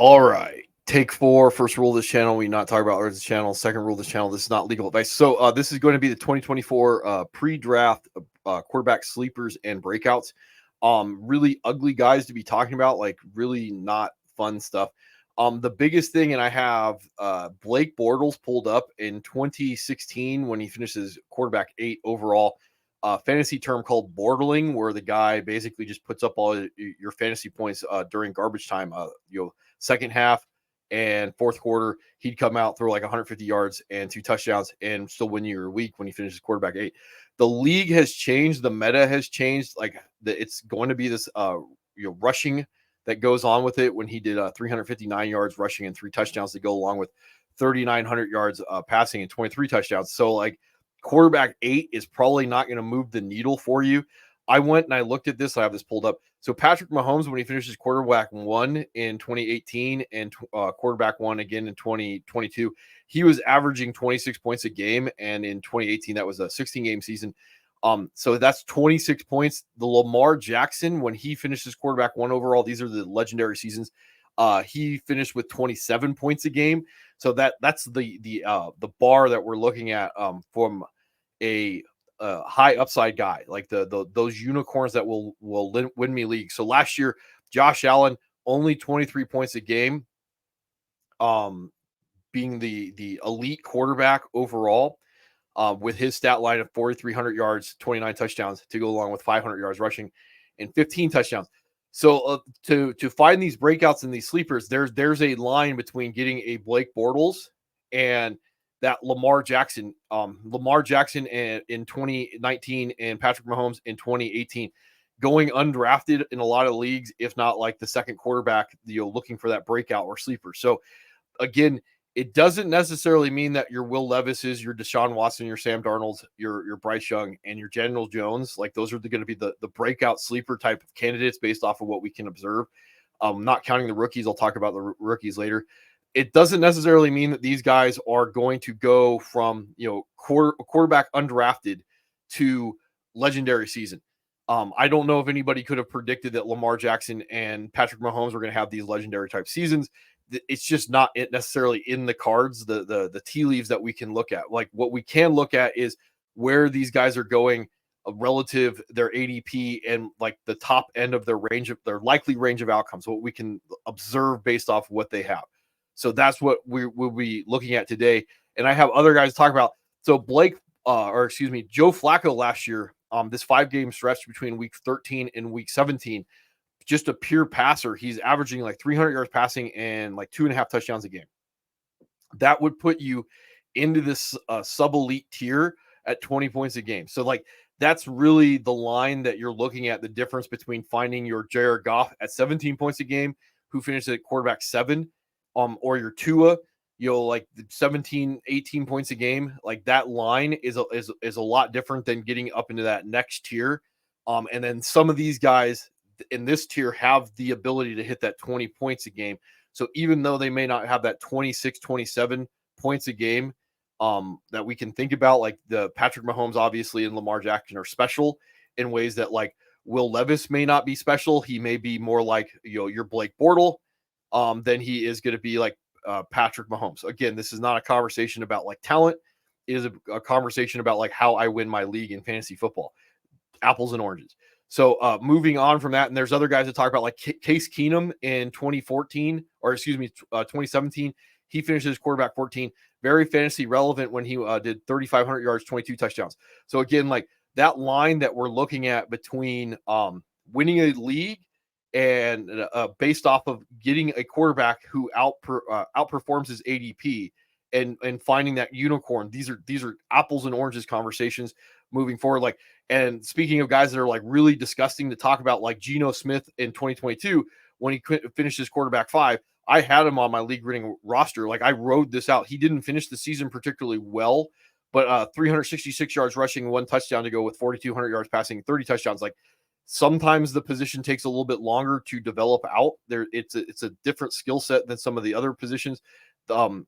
All right. Take four. First rule of this channel: we not talk about this channel. Second rule of this channel: this is not legal advice. So this is going to be the 2024 pre-draft quarterback sleepers and breakouts. Really ugly guys to be talking about, like really not fun stuff. The biggest thing, and I have Blake Bortles pulled up in 2016 when he finishes quarterback 8 overall. Fantasy term called borderling, where the guy basically just puts up all your fantasy points during garbage time. Second half and fourth quarter, he'd come out, throw like 150 yards and 2 touchdowns, and still win you your week when he finishes quarterback 8. The league has changed. The meta has changed. It's going to be this rushing that goes on with it. When he did 359 yards rushing and 3 touchdowns to go along with 3,900 yards passing and 23 touchdowns. So like quarterback 8 is probably not going to move the needle for you. I went and I looked at this. I have this pulled up. So Patrick Mahomes, when he finishes quarterback 1 in 2018 and quarterback 1 again in 2022, he was averaging 26 points a game. And in 2018, that was a 16-game season. So that's 26 points. The Lamar Jackson, when he finishes quarterback 1 overall, these are the legendary seasons. He finished with 27 points a game. So that's the bar that we're looking at from a high upside guy, like those unicorns that will win me league. So last year, Josh Allen only 23 points a game, being the elite quarterback overall, with his stat line of 4,300 yards, 29 touchdowns to go along with 500 yards rushing and 15 touchdowns. So to find these breakouts and these sleepers, there's a line between getting a Blake Bortles and that Lamar Jackson. Lamar Jackson in 2019 and Patrick Mahomes in 2018, going undrafted in a lot of leagues, if not like the second quarterback, looking for that breakout or sleeper. So again, it doesn't necessarily mean that your Will Levis's, your Deshaun Watson, your Sam Darnold's, your Bryce Young, and your Daniel Jones, like those are going to be the breakout sleeper type of candidates based off of what we can observe. Not counting the rookies. I'll talk about the rookies later. It doesn't necessarily mean that these guys are going to go from quarterback undrafted to legendary season. I don't know if anybody could have predicted that Lamar Jackson and Patrick Mahomes were going to have these legendary type seasons. It's just not necessarily in the cards, the tea leaves that we can look at. Like what we can look at is where these guys are going relative their ADP and like the top end of their likely range of outcomes, what we can observe based off what they have. So that's what we'll be looking at today. And I have other guys to talk about. So Joe Flacco last year, this 5-game stretch between week 13 and week 17, just a pure passer. He's averaging like 300 yards passing and like 2.5 touchdowns a game. That would put you into this sub-elite tier at 20 points a game. So like that's really the line that you're looking at, the difference between finding your Jared Goff at 17 points a game, who finished at quarterback 7, or your Tua, like 17, 18 points a game. Like that line is a lot different than getting up into that next tier. And then some of these guys in this tier have the ability to hit that 20 points a game. So even though they may not have that 26, 27 points a game that we can think about, like the Patrick Mahomes, obviously, and Lamar Jackson are special in ways that like Will Levis may not be special. He may be more like, your Blake Bortles than he is going to be like Patrick Mahomes. Again, this is not a conversation about like talent. It is a conversation about like how I win my league in fantasy football. Apples and oranges. So moving on from that, and there's other guys that talk about like Case Keenum in 2017. He finished his quarterback 14. Very fantasy relevant when he did 3,500 yards, 22 touchdowns. So again, like that line that we're looking at between winning a league and based off of getting a quarterback who outperforms his ADP and finding that unicorn. These are apples and oranges conversations moving forward. Like, and speaking of guys that are like really disgusting to talk about, like Geno Smith in 2022, when he finished his quarterback 5, I had him on my league winning roster. Like I rode this out. He didn't finish the season particularly well, but 366 yards rushing, 1 touchdown to go with 4,200 yards passing, 30 touchdowns. Like sometimes the position takes a little bit longer to develop out there. It's a different skill set than some of the other positions.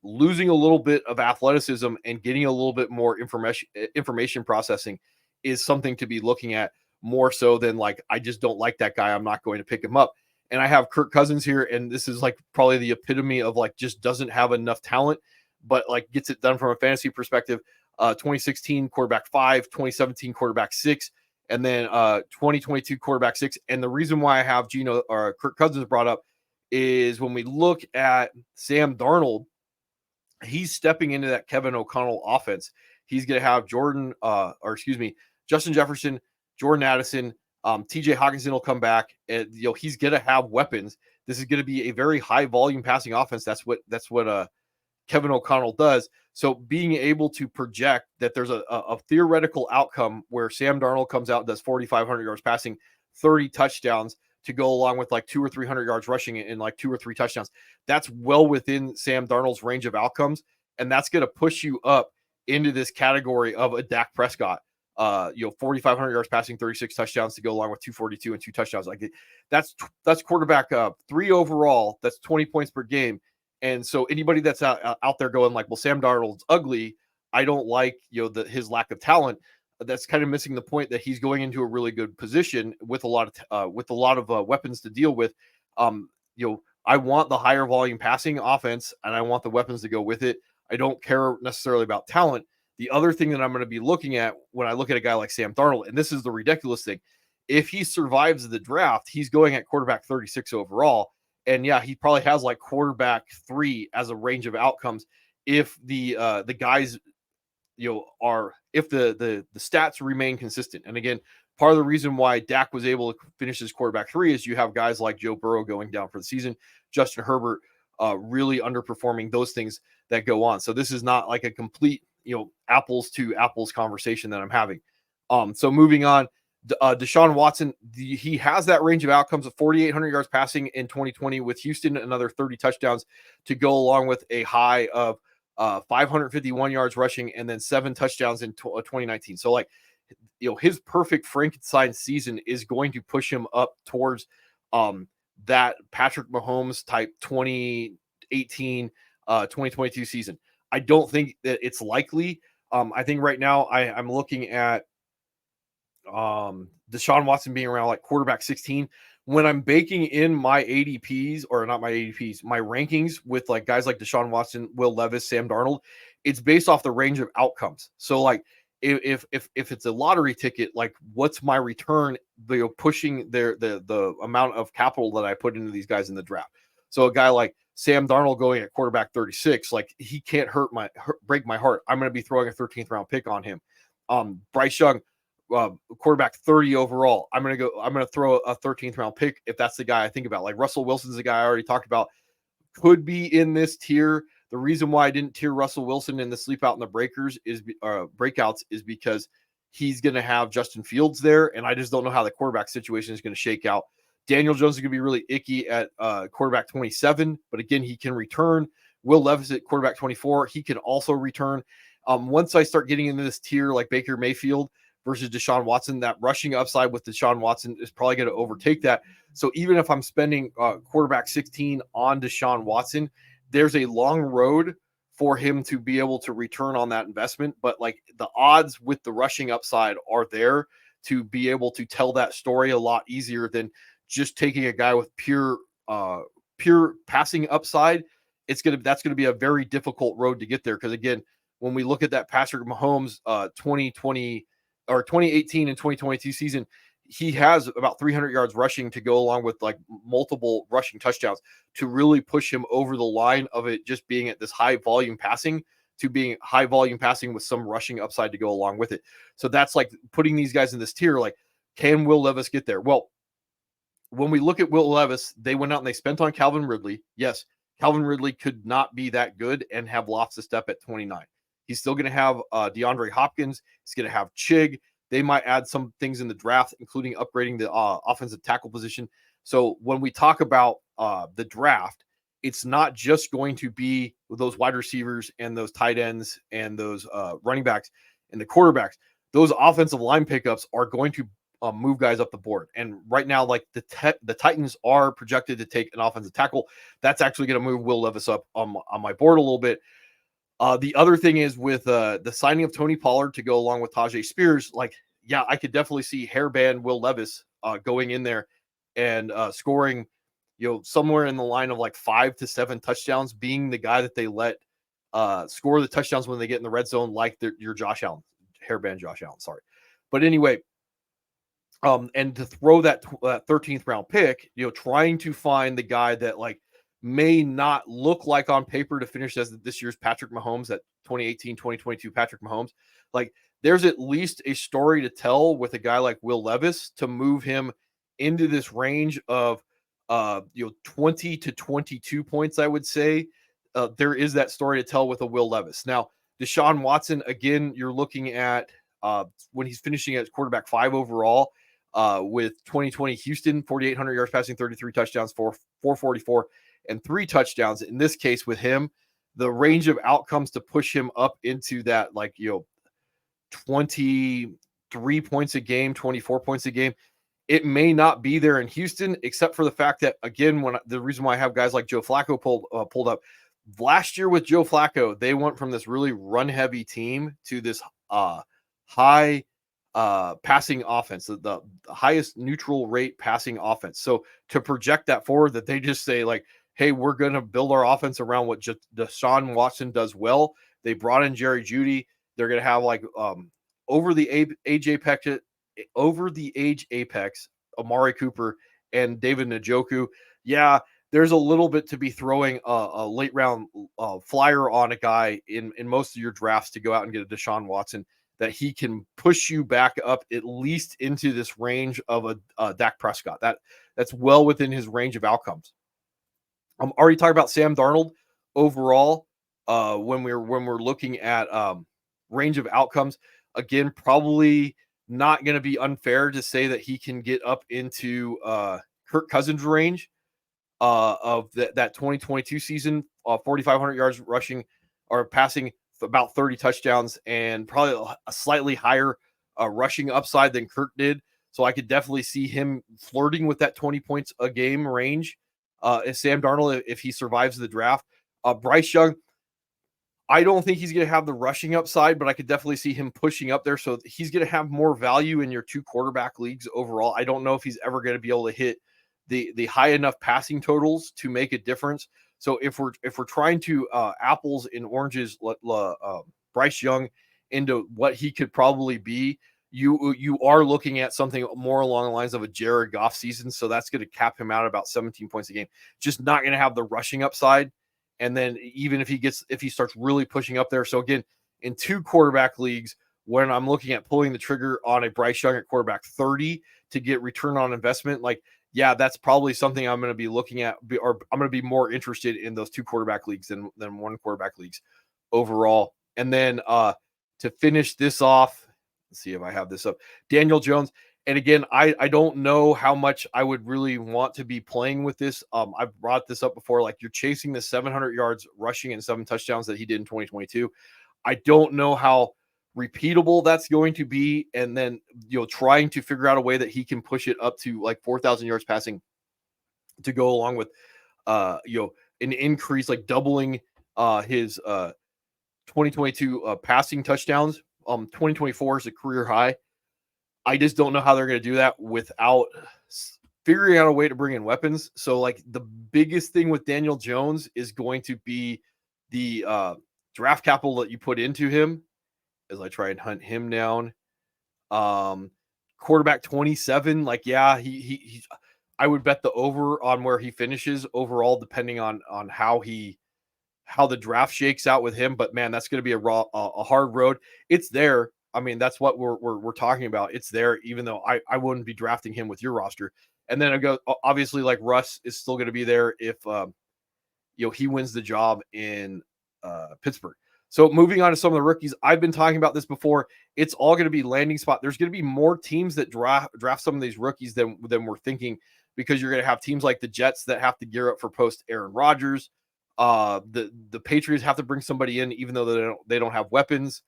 Losing a little bit of athleticism and getting a little bit more information processing is something to be looking at more so than like, I just don't like that guy, I'm not going to pick him up. and I have Kirk Cousins here, and this is like probably the epitome of like just doesn't have enough talent, but like gets it done from a fantasy perspective. 2016 quarterback 5, 2017 quarterback 6, and then 2022 quarterback 6. And the reason why I have Gino or Kirk Cousins brought up is when we look at Sam Darnold, he's stepping into that Kevin O'Connell offense. He's going to have Justin Jefferson, Jordan Addison, TJ Hawkinson will come back, and he's going to have weapons. This is going to be a very high volume passing offense. That's what Kevin O'Connell does. So being able to project that there's a theoretical outcome where Sam Darnold comes out and does 4,500 yards passing, 30 touchdowns to go along with like 200 or 300 yards rushing and like 2 or 3 touchdowns. That's well within Sam Darnold's range of outcomes. And that's going to push you up into this category of a Dak Prescott. 4,500 yards passing, 36 touchdowns to go along with 242 and 2 touchdowns. Like that's quarterback 3 overall. That's 20 points per game. And so anybody that's out there going like, well, Sam Darnold's ugly, I don't like his lack of talent. That's kind of missing the point that he's going into a really good position with a lot of weapons to deal with. I want the higher volume passing offense, and I want the weapons to go with it. I don't care necessarily about talent. The other thing that I'm going to be looking at when I look at a guy like Sam Darnold, and this is the ridiculous thing, if he survives the draft, he's going at quarterback 36 overall. And yeah, he probably has like quarterback 3 as a range of outcomes if the guys if the stats remain consistent. And again, part of the reason why Dak was able to finish his quarterback 3 is you have guys like Joe Burrow going down for the season, Justin Herbert really underperforming, those things that go on. So this is not like a complete apples to apples conversation that I'm having. So moving on. Deshaun Watson, he has that range of outcomes of 4,800 yards passing in 2020 with Houston, another 30 touchdowns to go along with a high of 551 yards rushing and then 7 touchdowns in 2019. So like, his perfect Frankenstein season is going to push him up towards that Patrick Mahomes type 2018, 2022 season. I don't think that it's likely. I think right now I'm looking at Deshaun Watson being around like quarterback 16 when I'm baking in my ADPs, or not my ADPs, my rankings with like guys like Deshaun Watson, Will Levis, Sam Darnold. It's based off the range of outcomes. So like if it's a lottery ticket, like what's my return, pushing the amount of capital that I put into these guys in the draft. So a guy like Sam Darnold going at quarterback 36, like he can't break my heart. I'm going to be throwing a 13th round pick on him. Bryce Young, quarterback 30 overall. I'm going to throw a 13th round pick if that's the guy I think about. Like Russell Wilson's the guy I already talked about, could be in this tier. The reason why I didn't tier Russell Wilson in the sleep out and the breakouts is because he's going to have Justin Fields there, and I just don't know how the quarterback situation is going to shake out. Daniel Jones is going to be really icky at quarterback 27, but again, he can return. Will Levis at quarterback 24, he can also return. Once I start getting into this tier like Baker Mayfield versus Deshaun Watson, that rushing upside with Deshaun Watson is probably going to overtake that. So even if I'm spending quarterback 16 on Deshaun Watson, there's a long road for him to be able to return on that investment. But like the odds with the rushing upside are there to be able to tell that story a lot easier than just taking a guy with pure passing upside. That's going to be a very difficult road to get there. Because again, when we look at that Patrick Mahomes 2020 or 2018 and 2022 season, he has about 300 yards rushing to go along with like multiple rushing touchdowns to really push him over the line of it just being at this high volume passing to being high volume passing with some rushing upside to go along with it. So that's like putting these guys in this tier. Like, can Will Levis get there? Well, when we look at Will Levis, they went out and they spent on Calvin Ridley. Yes, Calvin Ridley could not be that good and have lost a step at 29. He's still going to have DeAndre Hopkins. He's going to have Chig. They might add some things in the draft, including upgrading the offensive tackle position. So when we talk about the draft, it's not just going to be those wide receivers and those tight ends and those running backs and the quarterbacks. Those offensive line pickups are going to move guys up the board. And right now, like the Titans are projected to take an offensive tackle. That's actually going to move Will Levis up on my board a little bit. The other thing is with the signing of Tony Pollard to go along with Tajay Spears, like, yeah, I could definitely see hairband Will Levis going in there and scoring somewhere in the line of like 5 to 7 touchdowns, being the guy that they let score the touchdowns when they get in the red zone, like your Josh Allen, hairband Josh Allen. Sorry, but anyway, and to throw that 13th round pick, trying to find the guy that like may not look like on paper to finish as this year's Patrick Mahomes, that 2018, 2022 Patrick Mahomes. Like there's at least a story to tell with a guy like Will Levis to move him into this range of 20 to 22 points, I would say. There is that story to tell with a Will Levis. Now, Deshaun Watson, again, you're looking at when he's finishing at quarterback 5 overall, with 2020 Houston, 4,800 yards passing, 33 touchdowns, 444, and 3 touchdowns. In this case, with him, the range of outcomes to push him up into that, 23 points a game, 24 points a game, it may not be there in Houston, except for the fact that, again, the reason why I have guys like Joe Flacco pulled up last year with Joe Flacco, they went from this really run heavy team to this high passing offense, the highest neutral rate passing offense. So to project that forward, that they just say like, hey, we're going to build our offense around what Deshaun Watson does well. They brought in Jerry Jeudy. They're going to have like over the age apex, Amari Cooper and David Njoku. Yeah, there's a little bit to be throwing a late round flyer on a guy in most of your drafts to go out and get a Deshaun Watson, that he can push you back up at least into this range of a Dak Prescott. That's well within his range of outcomes. I'm already talking about Sam Darnold overall. When we're looking at range of outcomes, again, probably not going to be unfair to say that he can get up into Kirk Cousins' range of that 2022 season, 4,500 yards rushing or passing, about 30 touchdowns, and probably a slightly higher rushing upside than Kirk did. So I could definitely see him flirting with that 20 points a game range. As Sam Darnold, if he survives the draft. Bryce Young, I don't think he's going to have the rushing upside, but I could definitely see him pushing up there. So he's going to have more value in your 2 quarterback leagues overall. I don't know if he's ever going to be able to hit the high enough passing totals to make a difference. So if we're trying to apples and oranges, Bryce Young into what he could probably be, you are looking at something more along the lines of a Jared Goff season. So that's going to cap him out about 17 points a game. Just not going to have the rushing upside. And then even if he starts really pushing up there. So again, in 2 quarterback leagues, when I'm looking at pulling the trigger on a Bryce Young at quarterback 30 to get return on investment, like, yeah, that's probably something I'm going to be looking at, or I'm going to be more interested in those 2 quarterback leagues than 1 quarterback leagues overall. And then to finish this off, let's see if I have this up, Daniel Jones. And again, I don't know how much I would really want to be playing with this. I've brought this up before, like you're chasing the 700 yards rushing and 7 touchdowns that he did in 2022. I don't know how repeatable that's going to be. And then, trying to figure out a way that he can push it up to like 4,000 yards passing to go along with, an increase, like doubling his 2022 passing touchdowns. 2024 is a career high. I just don't know how they're going to do that without figuring out a way to bring in weapons. So like the biggest thing with Daniel Jones is going to be the draft capital that you put into him, as I try and hunt him down. Quarterback 27, like, yeah, he's I would bet the over on where he finishes overall, depending on how the draft shakes out with him. But man, that's going to be a hard road. It's there. I mean, that's what we're talking about. It's there, even though I wouldn't be drafting him with your roster. And then I go, obviously, like Russ is still going to be there if he wins the job in Pittsburgh. So moving on to some of the rookies, I've been talking about this before. It's all going to be landing spot. There's going to be more teams that draft some of these rookies than we're thinking, because you're going to have teams like the Jets that have to gear up for post Aaron Rodgers. The Patriots have to bring somebody in, even though they don't have weapons.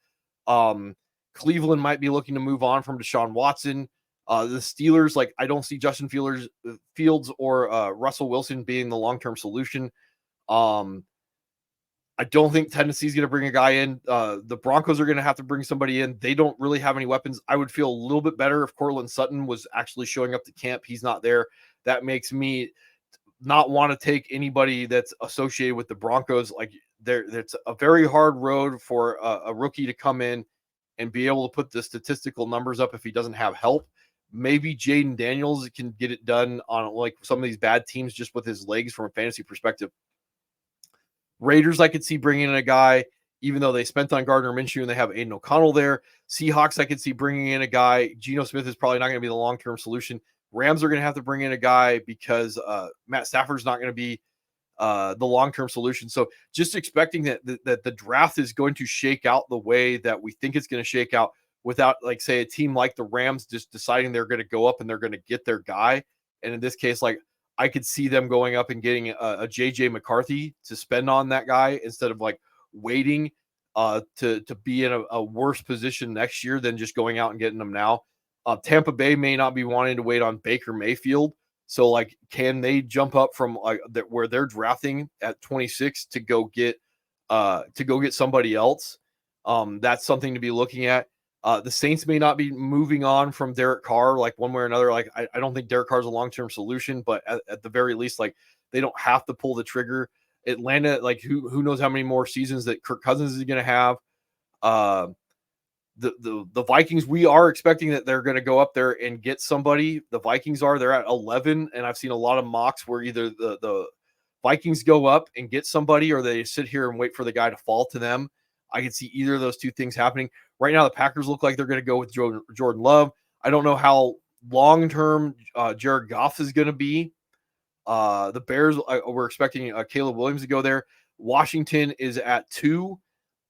Cleveland might be looking to move on from Deshaun Watson. The Steelers, like, I don't see Justin Fields or Russell Wilson being the long-term solution. I don't think Tennessee's going to bring a guy in. The Broncos are going to have to bring somebody in. They don't really have any weapons. I would feel a little bit better if Cortland Sutton was actually showing up to camp. He's not there. That makes me not want to take anybody that's associated with the Broncos. Like it's a very hard road for a rookie to come in and be able to put the statistical numbers up if he doesn't have help. Maybe Jaden Daniels can get it done on like some of these bad teams just with his legs from a fantasy perspective. Raiders, I could see bringing in a guy, even though they spent on Gardner Minshew and they have Aiden O'Connell there. Seahawks, I could see bringing in a guy. Geno Smith is probably not going to be the long-term solution. Rams are going to have to bring in a guy because Matt Stafford's not going to be the long-term solution. So just expecting that the draft is going to shake out the way that we think it's going to shake out without, like, say, a team like the Rams just deciding they're going to go up and they're going to get their guy. And in this case, like, I could see them going up and getting a JJ McCarthy to spend on that guy instead of like waiting to be in a worse position next year than just going out and getting them now. Tampa Bay may not be wanting to wait on Baker Mayfield. So, like, can they jump up from like where they're drafting at 26 to go get somebody else? That's something to be looking at. The Saints may not be moving on from Derek Carr, like one way or another. Like, I don't think Derek Carr is a long-term solution, but at the very least, like, they don't have to pull the trigger. Atlanta, like, who knows how many more seasons that Kirk Cousins is going to have. The Vikings, we are expecting that they're going to go up there and get somebody. The Vikings they're at 11, and I've seen a lot of mocks where either the Vikings go up and get somebody or they sit here and wait for the guy to fall to them. I can see either of those two things happening. Right now, the Packers look like they're going to go with Jordan Love. I don't know how long-term Jared Goff is going to be. The Bears, we're expecting Caleb Williams to go there. Washington is at 2.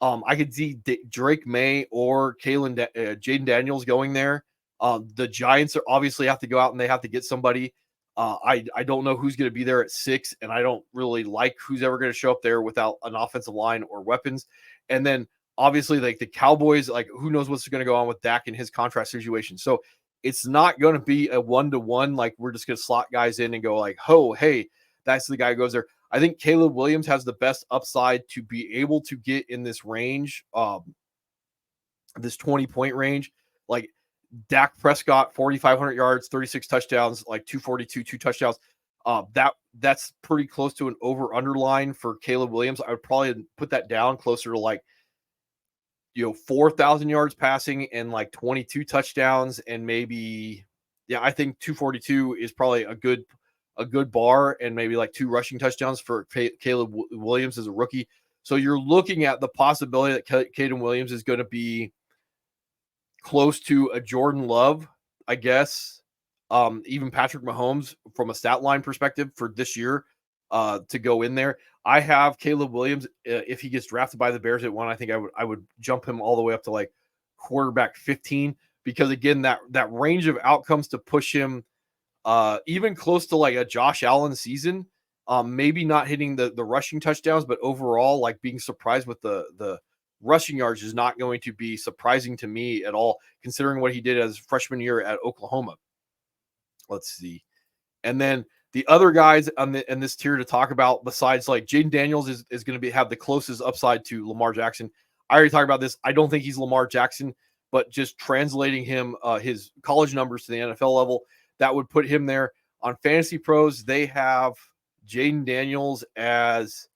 I could see Drake May or Jaden Daniels going there. The Giants obviously have to go out and they have to get somebody. I don't know who's going to be there at 6, and I don't really like who's ever going to show up there without an offensive line or weapons. And then obviously, like, the Cowboys, like, who knows what's going to go on with Dak and his contract situation. So it's not going to be a 1-to-1. Like, we're just going to slot guys in and go like, oh, hey, that's the guy who goes there. I think Caleb Williams has the best upside to be able to get in this range, this 20-point range. Like, Dak Prescott, 4,500 yards, 36 touchdowns, like 242, 2 touchdowns. That's pretty close to an over-under line for Caleb Williams. I would probably put that down closer to like, 4,000 yards passing and like 22 touchdowns and maybe, I think 242 is probably a good bar and maybe like 2 rushing touchdowns for Caleb Williams as a rookie. So you're looking at the possibility that Caden Williams is going to be close to a Jordan Love, I guess. Even Patrick Mahomes from a stat line perspective for this year to go in there. I have Caleb Williams. If he gets drafted by the Bears at 1, I think I would jump him all the way up to like quarterback 15, because again, that range of outcomes to push him even close to like a Josh Allen season, maybe not hitting the rushing touchdowns, but overall, like, being surprised with the rushing yards is not going to be surprising to me at all, considering what he did as freshman year at Oklahoma. Let's see. And then the other guys in this tier to talk about, besides like Jaden Daniels, is going to have the closest upside to Lamar Jackson. I already talked about this. I don't think he's Lamar Jackson, but just translating him, his college numbers to the NFL level, that would put him there. On Fantasy Pros, they have Jaden Daniels as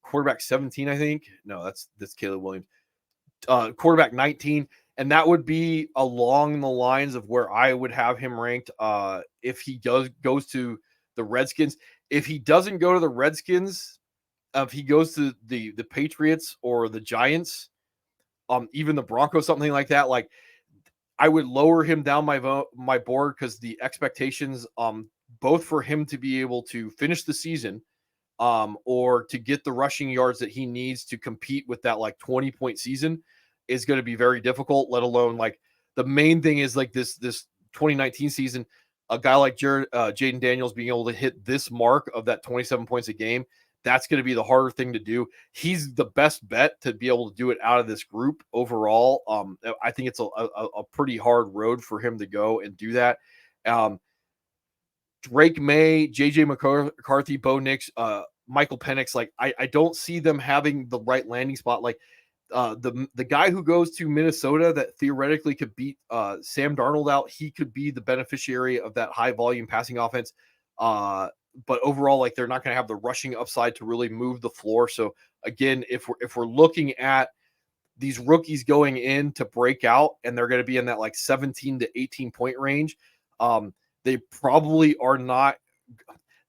quarterback 17, I think. No, that's Caleb Williams. Quarterback 19. And that would be along the lines of where I would have him ranked if he goes to the Redskins. If he doesn't go to the Redskins, if he goes to the Patriots or the Giants, even the Broncos, something like that, like, I would lower him down my board, because the expectations, both for him to be able to finish the season, or to get the rushing yards that he needs to compete with that like 20-point season, is going to be very difficult. Let alone, like, the main thing is like this 2019 season, a guy like Jaden Daniels being able to hit this mark of that 27 points a game. That's going to be the harder thing to do. He's the best bet to be able to do it out of this group overall. I think it's a pretty hard road for him to go and do that. Drake May, JJ McCarthy, Bo Nix, Michael Penix, like, I don't see them having the right landing spot. Like, the guy who goes to Minnesota that theoretically could beat Sam Darnold out, he could be the beneficiary of that high volume passing offense. but overall, like they're not going to have the rushing upside to really move the floor. So again, if we're looking at these rookies going in to break out and they're going to be in that like 17 to 18 point range, they probably are not.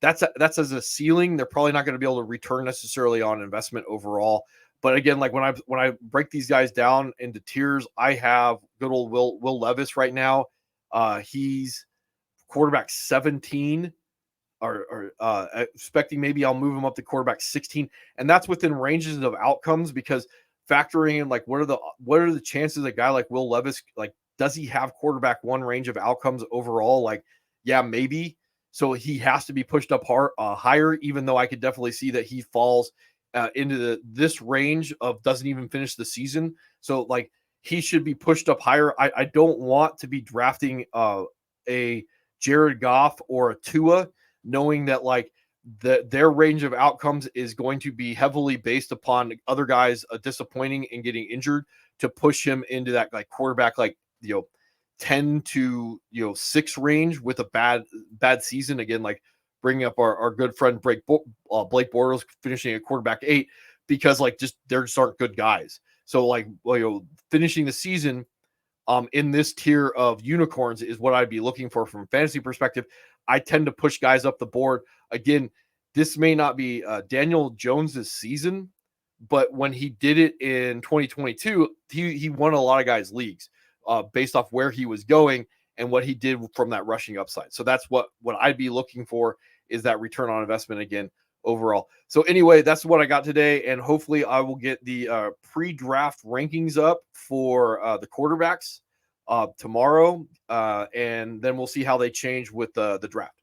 That's as a ceiling. They're probably not going to be able to return necessarily on investment overall. But again, like when I break these guys down into tiers, I have good old Will Levis right now. He's quarterback 17, or expecting maybe I'll move him up to quarterback 16, and that's within ranges of outcomes, because factoring in like what are the chances a guy like Will Levis, like, does he have quarterback one range of outcomes overall? Like, yeah, maybe. So he has to be pushed up higher, even though I could definitely see that he falls into this range of doesn't even finish the season. So like he should be pushed up higher. I don't want to be drafting a Jared Goff or a Tua, knowing that like their range of outcomes is going to be heavily based upon other guys disappointing and getting injured, to push him into that like quarterback, like 10 to 6 range with a bad season. Again, like bringing up our good friend Blake Bortles finishing at quarterback 8, because like there just aren't good guys. So like finishing the season in this tier of unicorns is what I'd be looking for from a fantasy perspective. I tend to push guys up the board. Again, this may not be Daniel Jones's season, but when he did it in 2022, he won a lot of guys' leagues based off where he was going and what he did from that rushing upside. So that's what I'd be looking for, is that return on investment again overall. So anyway, that's what I got today, and hopefully I will get the pre-draft rankings up for the quarterbacks tomorrow, and then we'll see how they change with the draft.